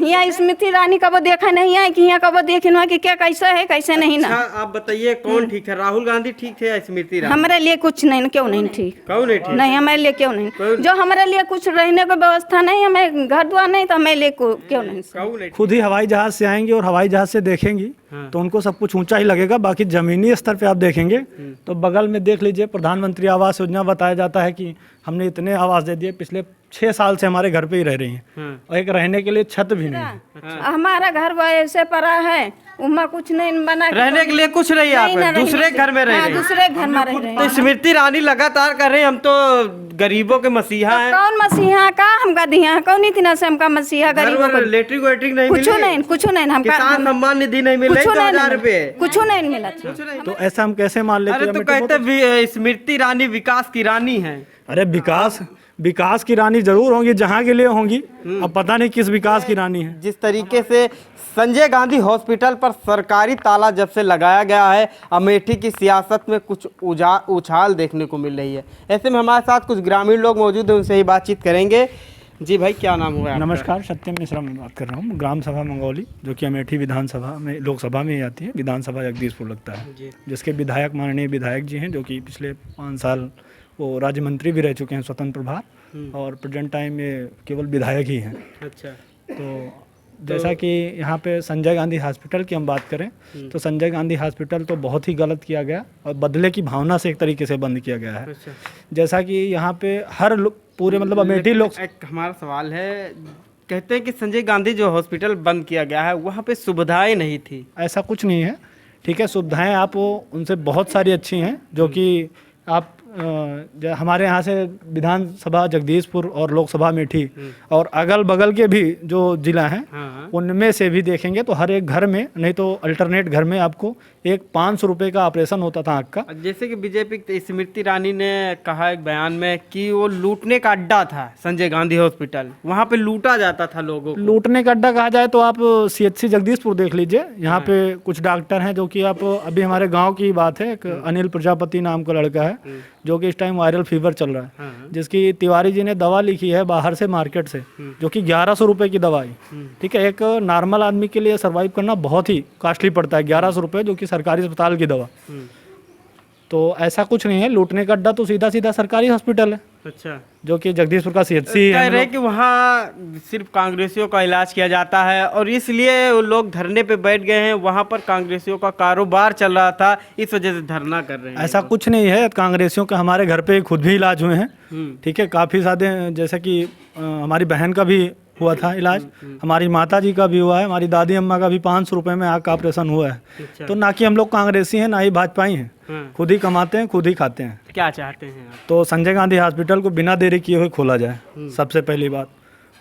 यहाँ स्मृति ईरानी कब देखा नहीं है कि यहाँ कब देखे ना कि क्या कैसा है कैसे नहीं ना। अच्छा, आप बताइए कौन ठीक है, राहुल गांधी ठीक थे या स्मृति ईरानी? हमारे लिए कुछ नहीं, क्यों नहीं ठीक? कौन नहीं ठीक? नहीं हमारे लिए क्यों नहीं, जो हमारे लिए कुछ रहने की व्यवस्था नहीं, हमें घर द्वार नहीं, तो हमारे लिए क्यों नहीं? कौन नहीं? खुद ही हवाई जहाज से आएंगे और हवाई जहाज से देखेंगी तो उनको सब कुछ ऊंचा ही लगेगा। बाकी जमीनी स्तर पे आप देखेंगे तो बगल में देख लीजिए, प्रधानमंत्री आवास योजना बताया जाता है कि हमने इतने आवास दे दिए, पिछले 6 साल से हमारे घर पे ही रह रही हैं और एक रहने के लिए छत भी नहीं है। हमारा घर ऐसे पड़ा है, उमा कुछ नहीं बना, रहने के लिए कुछ नहीं, आप दूसरे घर में रह रहे हैं। दूसरे घर में रह रहे तो हैं। स्मृति ईरानी लगातार कर रहे हैं हम तो गरीबों के मसीहा हैं। कौन मसीहा का हमका दिया है, कौन इतना से हमका मसीहा गरीबों को लेटरिंग वेटरिंग नहीं कुछ मिली? नहीं, कुछ नहीं हमका, किसान सम्मान निधि नहीं मिले, कुछ 2000 रुपए कुछ नहीं मिला। तो ऐसा हम कैसे मान लेते अरे हैं? तो कहते स्मृति ईरानी विकास की रानी है। अरे विकास की रानी जरूर होंगी, जहाँ के लिए होंगी, अब पता नहीं किस विकास की रानी है। जिस तरीके से संजय गांधी हॉस्पिटल पर सरकारी ताला जब से लगाया गया है, अमेठी की सियासत में कुछ उछाल देखने को मिल रही है। ऐसे में हमारे साथ कुछ ग्रामीण लोग मौजूद हैं, उनसे ही बातचीत करेंगे। जी भाई, क्या नाम हुआ? नमस्कार, सत्यम मिश्रा में बात कर रहा हूँ, ग्राम सभा मंगौली, जो कि अमेठी विधानसभा में, लोकसभा में ही आती है। विधानसभा जगदीशपुर लगता है, जिसके विधायक माननीय विधायक जी हैं, जो कि पिछले 5 साल वो राज्य मंत्री भी रह चुके हैं, स्वतंत्र प्रभार, और प्रेजेंट टाइम में केवल विधायक ही हैं। अच्छा, तो जैसा कि यहाँ पे संजय गांधी हॉस्पिटल की हम बात करें तो संजय गांधी हॉस्पिटल तो बहुत ही गलत किया गया और बदले की भावना से एक तरीके से बंद किया गया है। अच्छा। जैसा कि यहाँ पे हर पूरे मतलब अमेठी लोग, एक हमारा सवाल है, कहते हैं कि संजय गांधी जो हॉस्पिटल बंद किया गया है वहाँ पे सुविधाएं नहीं थी। ऐसा कुछ नहीं है, ठीक है, सुविधाएं आप उनसे बहुत सारी अच्छी हैं, जो कि आप हमारे यहाँ से विधानसभा जगदीशपुर और लोकसभा अमेठी और अगल बगल के भी जो जिला हैं उनमें से भी देखेंगे तो हर एक घर में, नहीं तो अल्टरनेट घर में आपको एक 500 रुपये का ऑपरेशन होता था आँख का। जैसे कि बीजेपी स्मृति ईरानी ने कहा एक बयान में कि वो लूटने का अड्डा था संजय गांधी हॉस्पिटल, वहाँ पे लूटा जाता था लोगों को। लूटने का अड्डा कहा जाए तो आप CHC जगदीशपुर देख लीजिए, यहाँ पे कुछ डॉक्टर हैं जो कि आप अभी हमारे गाँव की बात है, एक अनिल प्रजापति नाम का लड़का है जो कि इस टाइम वायरल फीवर चल रहा है, जिसकी तिवारी जी ने दवा लिखी है बाहर से मार्केट से, जो कि 1100 रुपये की दवाई, ठीक है। एक नॉर्मल आदमी के लिए सर्वाइव करना बहुत ही कॉस्टली पड़ता है, 1100 रुपये, जो कि सरकारी अस्पताल की दवा। तो ऐसा कुछ नहीं है, लूटने का अड्डा तो सीधा सीधा सरकारी हॉस्पिटल है। अच्छा, जो कि जगदीशपुर का CHC कह रहे है कि वहाँ सिर्फ कांग्रेसियों का इलाज किया जाता है और इसलिए वो लोग धरने पे बैठ गए हैं। वहाँ पर कांग्रेसियों का कारोबार चल रहा था, इस वजह से धरना कर रहे हैं। ऐसा कुछ नहीं है, कांग्रेसियों का हमारे घर पे खुद भी इलाज हुए हैं, ठीक है, काफ़ी सारे, जैसे कि हमारी बहन का भी हुआ था इलाज, हमारी माता जी का भी हुआ है, हमारी दादी अम्मा का भी 500 रुपये में आँख का ऑपरेशन हुआ है। अच्छा। तो ना कि हम लोग कांग्रेसी हैं ना ही भाजपाई हैं, खुद ही कमाते हैं, खुद ही खाते हैं। क्या चाहते हैं आप? तो संजय गांधी हॉस्पिटल को बिना देरी किए हुए खोला जाए, सबसे पहली बात।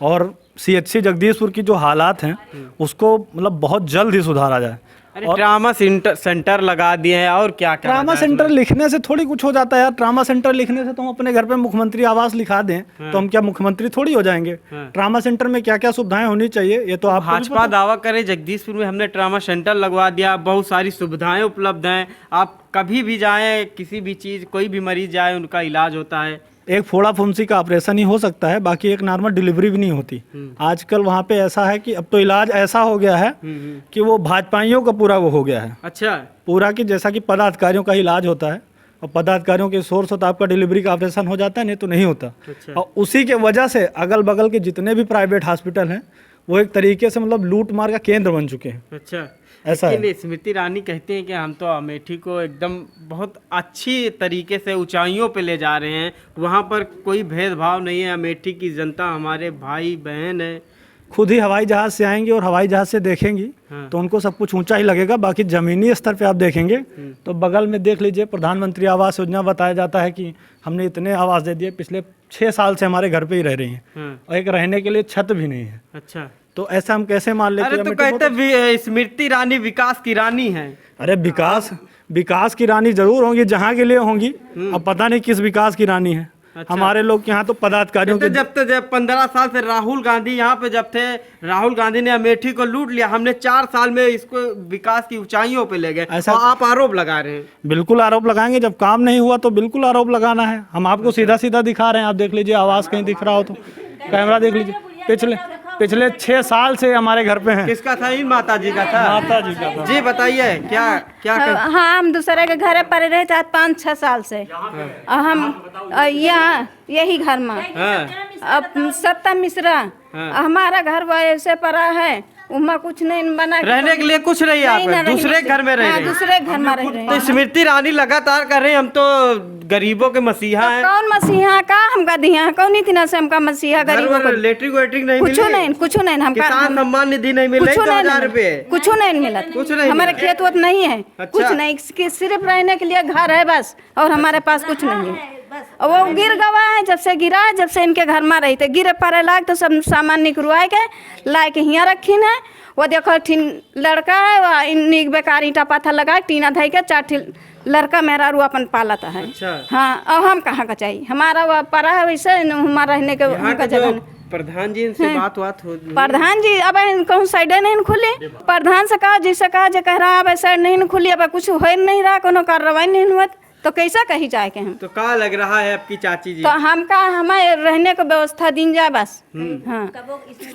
और CHC जगदीशपुर की जो हालात हैं उसको मतलब बहुत जल्द ही सुधारा जाए। अरे ट्रामा सेंटर लगा दिए हैं, और क्या ट्रामा सेंटर लिखने से थोड़ी कुछ हो जाता है यार। ट्रामा सेंटर लिखने से तो हम अपने घर पे मुख्यमंत्री आवास लिखा दें तो हम क्या मुख्यमंत्री थोड़ी हो जाएंगे? ट्रामा सेंटर में क्या क्या सुविधाएं होनी चाहिए ये तो आप भाजपा दावा करे जगदीशपुर में हमने ट्रामा सेंटर लगवा दिया, बहुत सारी सुविधाएं उपलब्ध हैं, आप कभी भी जाएं, किसी भी चीज़, कोई भी मरीज जाए उनका इलाज होता है। एक फोड़ा फुंसी का ऑपरेशन ही हो सकता है, बाकी एक नॉर्मल डिलीवरी भी नहीं होती। आजकल वहाँ पे ऐसा है कि अब तो इलाज ऐसा हो गया है कि वो भाजपाइयों का पूरा वो हो गया है। अच्छा, पूरा कि जैसा कि पदाधिकारियों का इलाज होता है और पदाधिकारियों के सोर्स होता है, आपका डिलीवरी का ऑपरेशन हो जाता है, नहीं तो नहीं होता। अच्छा। और उसी के वजह से अगल बगल के जितने भी प्राइवेट हॉस्पिटल हैं वो एक तरीके से मतलब लूट मार का केंद्र बन चुके हैं। अच्छा, ऐसा है। स्मृति ईरानी कहते हैं कि हम तो अमेठी को एकदम बहुत अच्छी तरीके से ऊंचाइयों पे ले जा रहे हैं, वहाँ पर कोई भेदभाव नहीं है, अमेठी की जनता हमारे भाई बहन है। खुद ही हवाई जहाज से आएंगी और हवाई जहाज से देखेंगी तो उनको सब कुछ ऊंचा ही लगेगा। बाकी जमीनी स्तर पे आप देखेंगे तो बगल में देख लीजिए, प्रधानमंत्री आवास योजना बताया जाता है कि हमने इतने आवास दे दिए, पिछले 6 साल से हमारे घर पे ही रह रही हैं और एक रहने के लिए छत भी नहीं है। अच्छा, तो ऐसा हम कैसे मान लेते हैं? अरे तो कहते स्मृति ईरानी विकास की रानी है। अरे विकास की रानी जरूर होंगी, जहाँ के लिए होंगी, अब पता नहीं किस विकास की रानी है। अच्छा। हमारे लोग यहाँ तो पदाधिकारियों के जब 15 साल से राहुल गांधी यहाँ पे जब थे, राहुल गांधी ने अमेठी को लूट लिया, हमने 4 साल में इसको विकास की ऊंचाइयों पे ले गए। ऐसा आप आरोप लगा रहे हैं? बिल्कुल आरोप लगाएंगे, जब काम नहीं हुआ तो बिल्कुल आरोप लगाना है। हम आपको सीधा सीधा दिखा रहे हैं, आप देख लीजिए, आवाज कहीं दिख रहा हो तो कैमरा देख लीजिए, पिछले पिछले 6 साल से हमारे घर पे हैं। किसका था? इन माता जी का था? माता जी का था। जी बताइए क्या क्या हाँ, हम दूसरे के घर पर रहे थे 5-6 साल से। हम यहाँ यही घर में अब सत्ता मिश्रा हमारा घर वैसे पड़ा है, उमा कुछ नहीं बना, रहने के लिए कुछ नहीं, आप दूसरे घर में रह रहे हैं। दूसरे घर में रह रहे तो स्मृति ईरानी लगातार कर रहे हैं, हम तो गरीबों के मसीहा हैं। कौन मसीहा का हमका दिया? कौन इतना से हमका मसीहा गरीबों को? लेटरिंग वेटरिंग नहीं कुछ मिली? नहीं, कुछ नहीं। हमका किसान सम्मान निधि नहीं मिल रही? कुछ 2000 रुपए कुछ नहीं मिला। कुछ नहीं हमारे मिला। खेत वत नहीं है। अच्छा। कुछ नहीं, सिर्फ रहने के लिए घर है बस, और हमारे पास कुछ नहीं है। और वो गिर गवा है, जब से गिरा है, जब से इनके घर में रही थे, गिरे पड़े लाग तो सब सामान निकलवाए के लाए के यहाँ रखीन है। वो देखो लड़का है, वो इन बेकार ईंटा पाथर लगा टीना धई के 4 लड़का मेरा रू अपन पालता है। अच्छा। हाँ, अब हम कहाँ का चाहिए? हमारा वो पड़ा है वैसे, हमारा रहने के यहाँ उनका के जो जगह प्रधान जी इनसे बात हो प्रधान जी अब कहूँ साइड नहीं खुली। प्रधान से कहा जिससे कहा जो कह रहा अब साइड नहीं खुली, अब कुछ हो नहीं रहा, कोनो कार्रवाई नहीं हुआ, तो कैसा कही जाए के हम? तो क्या लग रहा है आपकी चाची जी? तो हमका हमारे रहने को व्यवस्था दिन जाए बस। हाँ,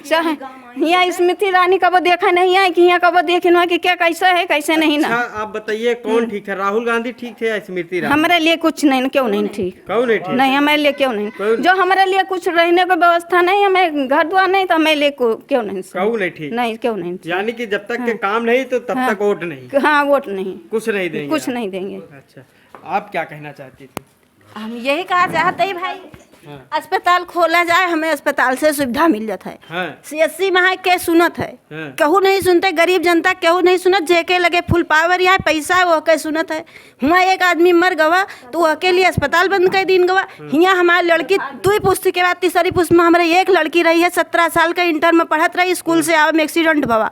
चाहे यहाँ स्मृति ईरानी कबो देखा नहीं है कि यहाँ कबो देखे कि क्या कैसा है कैसे नहीं ना। अच्छा, आप बताइए कौन ठीक है, राहुल गांधी ठीक थे या स्मृति ईरानी? हमारे लिए कुछ नहीं, क्यों नहीं ठीक? कौन नहीं ठीक? नहीं, हमारे लिए क्यों नहीं? जो हमारे लिए कुछ रहने को व्यवस्था नहीं, हमें घर द्वार नहीं, तो हमारे लिए क्यों नहीं? कौन नहीं ठीक? नहीं, क्यों नहीं? यानी कि जब तक के काम नहीं तो तब तक वोट नहीं? हाँ, वोट नहीं, कुछ नहीं देंगे? कुछ नहीं देंगे। अच्छा, आप क्या कहना चाहती थी? हम यही कहा चाहते हैं भाई, अस्पताल खोला जाए, हमें अस्पताल से सुविधा मिल जाता है। हाँ। CSC में है के सुनत है, हाँ। कहू नहीं सुनते, गरीब जनता कहू नहीं सुनत, जेके लगे फुल पावर यहाँ पैसा है वो के सुनत है। हुआ एक आदमी मर गवा तो वह के लिए अस्पताल बंद कर दिन गवा। यहाँ हमारी लड़की 2 पुस्त के बाद 3री पुस्त में हमारे एक लड़की रही है, 17 साल का, इंटर में पढ़त रही, स्कूल से आवे में एक्सीडेंट भवा,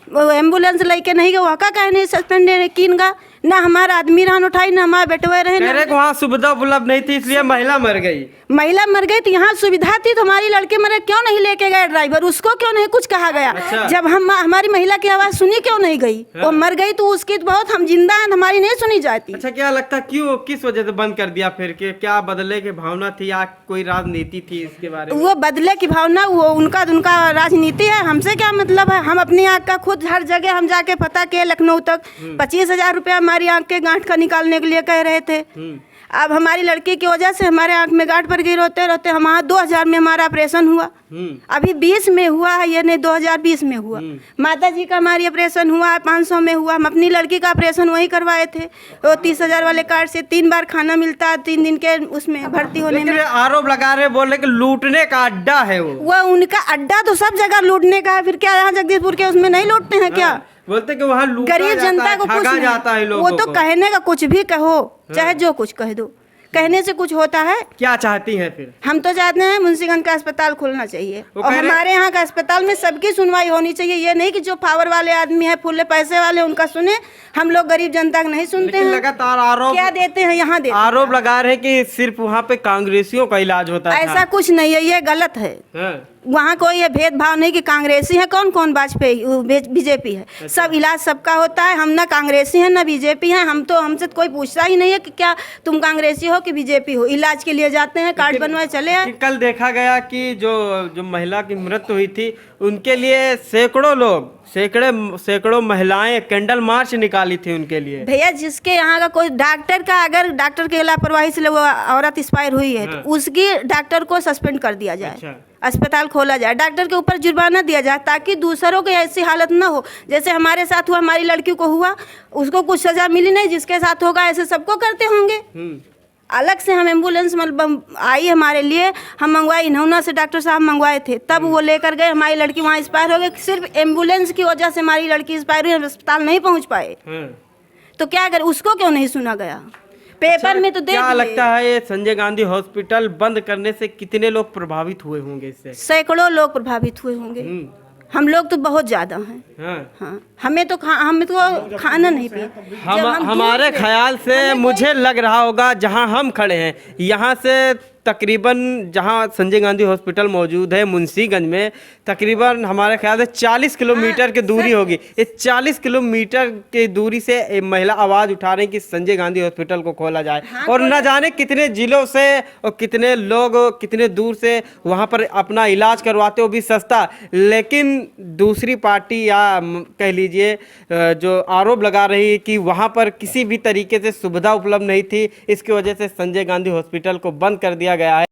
वो एम्बुलेंस लेके नहीं गए, वह का कहे नहीं सस्पेंड कीन गा, ना हमारा आदमी रहन उठाई, ना हमारा बेटवे रहे, कह रहे कि वहाँ सुविधा उपलब्ध नहीं थी इसलिए महिला मर गई। महिला मर गई तो यहाँ सुविधा थी तो हमारी लड़की मरे, क्यों नहीं लेके गए ड्राइवर? उसको क्यों नहीं कुछ कहा गया? अच्छा। जब हम हमारी महिला की आवाज सुनी क्यों नहीं गई? वो मर गई तो उसकी तो बहुत, हम जिंदा हैं, हमारी नहीं सुनी जाती। अच्छा, क्या लगता क्यों, किस वजह से बंद कर दिया फिर? के क्या बदले की भावना थी या कोई राजनीति थी इसके बारे में? वो बदले की भावना, वो उनका राजनीति है, हमसे क्या मतलब है? हम अपनी आँख का खुद हर जगह हम जाके पता किए, लखनऊ तक 25,000 रुपया हमारी आँख के गांठ का निकालने के लिए कह रहे थे। अब हमारी लड़की की वजह से हमारे आंख में गांठ पड़ गई, रोते रोते हम 2000 में हमारा ऑपरेशन हुआ, अभी 20 में हुआ है, ये नहीं 2020 में हुआ। माता जी का हमारी ऑपरेशन हुआ है 500 में हुआ। हम अपनी लड़की का ऑपरेशन वही करवाए थे, वो 30,000 वाले कार्ड से 3 बार खाना मिलता है 3 दिन के उसमें भर्ती होने में। आरोप लगा रहे, बोल रहे कि लूटने का अड्डा है वो उनका अड्डा तो सब जगह लूटने का है, फिर क्या यहाँ जगदीशपुर के उसमें नहीं लूटते हैं क्या? बोलते कि वहाँ गरीब जनता को कुछ जाता है लोगों वो तो को। कहने का कुछ भी कहो, चाहे जो कुछ कह दो, कहने से कुछ होता है? क्या चाहती हैं फिर? हम तो चाहते हैं मुंशीगंज का अस्पताल खुलना चाहिए, और हमारे यहाँ का अस्पताल में सबकी सुनवाई होनी चाहिए। ये नहीं कि जो पावर वाले आदमी है, फुल्ले पैसे वाले, उनका सुने, हम लोग गरीब जनता का नहीं सुनते हैं। लगातार आरोप क्या देते हैं यहाँ देते आरोप लगा रहे कि सिर्फ वहाँ पे कांग्रेसियों का इलाज होता है। ऐसा कुछ नहीं है, ये गलत है। वहाँ कोई ये भेदभाव नहीं कि कांग्रेसी है, कौन कौन वाजपेयी बीजेपी है, सब इलाज सबका होता है। हम ना कांग्रेसी हैं ना बीजेपी हैं, हम तो, हमसे कोई पूछता ही नहीं है कि क्या तुम कांग्रेसी हो कि बीजेपी हो। इलाज के लिए जाते हैं, कार्ड बनवाए चले आए। कल देखा गया कि जो महिला की मृत्यु हुई थी उनके लिए सैकड़ों लोग, सैकड़ों महिलाएं कैंडल मार्च निकाली थी उनके लिए। भैया, जिसके यहाँ का कोई डॉक्टर का, अगर डॉक्टर के लापरवाही से वो औरत एक्सपायर हुई है तो उसकी डॉक्टर को सस्पेंड कर दिया जाए। अच्छा। अस्पताल खोला जाए, डॉक्टर के ऊपर जुर्माना दिया जाए, ताकि दूसरों की ऐसी हालत ना हो जैसे हमारे साथ हुआ, हमारी लड़की को हुआ, उसको कुछ सजा मिली नहीं, जिसके साथ होगा ऐसे सबको करते होंगे। अलग से हम एम्बुलेंस मतलब आई हमारे लिए, हम मंगवाए, इन्होंने से डॉक्टर साहब मंगवाए थे, तब वो लेकर गए, हमारी लड़की वहाँ एक्सपायर हो गई। सिर्फ एम्बुलेंस की वजह से हमारी लड़की एक्सपायर हुई, हम अस्पताल नहीं पहुँच पाए। तो क्या करें, उसको क्यों नहीं सुना गया? पेपर में तो क्या लगता है ये संजय गांधी हॉस्पिटल बंद करने से कितने लोग प्रभावित हुए होंगे? इससे सैकड़ों लोग प्रभावित हुए होंगे। हम लोग तो बहुत ज्यादा हैं। हाँ, हमें तो खाना नहीं पिया। हमारे ख्याल से मुझे लग रहा होगा जहां हम खड़े हैं यहाँ से तकरीबन जहां संजय गांधी हॉस्पिटल मौजूद है मुंशीगंज में, तकरीबन हमारे ख्याल से 40 किलोमीटर की दूरी होगी। ये 40 किलोमीटर की दूरी से एक महिला आवाज़ उठा रही कि संजय गांधी हॉस्पिटल को खोला जाए। और न जाने कितने जिलों से और कितने लोग कितने दूर से वहां पर अपना इलाज करवाते हो भी सस्ता, लेकिन दूसरी पार्टी या कह लीजिए जो आरोप लगा रही है कि वहां पर किसी भी तरीके से सुविधा उपलब्ध नहीं थी, इसकी वजह से संजय गांधी हॉस्पिटल को बंद कर दिया गया है।